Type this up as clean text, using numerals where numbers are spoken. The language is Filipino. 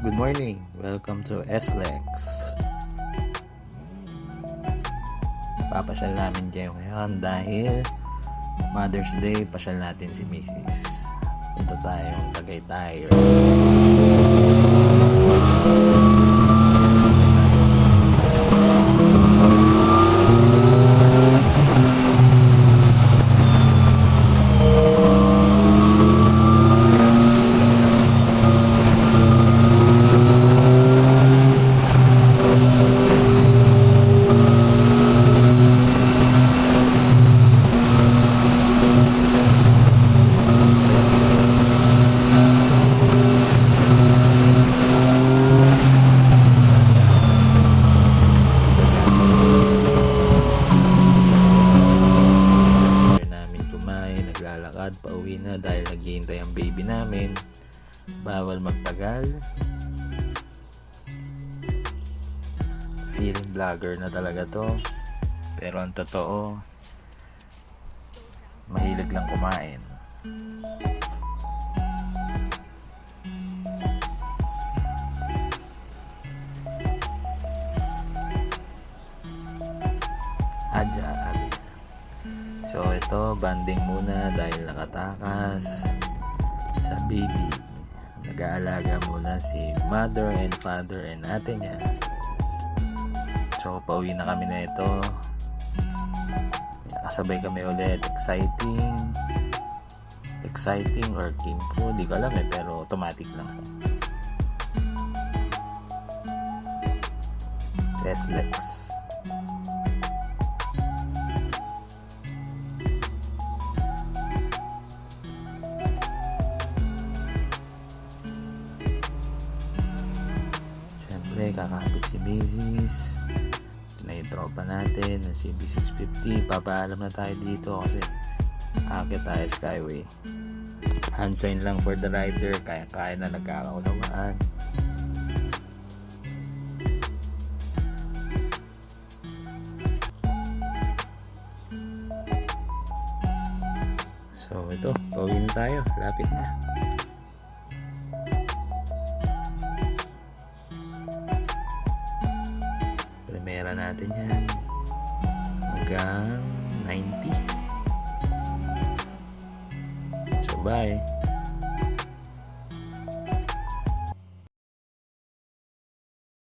Good morning. Welcome to SLEX. Papasyal namin kayo ngayon dahil Mother's Day. Pasyal natin si Mrs. Punta tayong Tagaytay. Naglalakad, pauwi na dahil naghihintay ang baby namin. Bawal magtagal. Feeling vlogger na talaga to. Pero ang totoo, mahilig lang kumain. So ito, banding muna dahil nakatakas sa baby. Nag-aalaga muna si mother and father and ate niya. So pauwi na kami na ito. Kasabay kami ulit. Exciting or Kimpo, di ko alam pero automatic lang. SLEX. Kakapit si Mrs. Ito na yung tropa natin na CB650. Papaalam na tayo dito kasi akit tayo Skyway. Hand sign lang for the rider. Kaya na nagkakaunawaan. So ito, pauwi na tayo. Lapit na. Primera natin yan hanggang 90. So bye.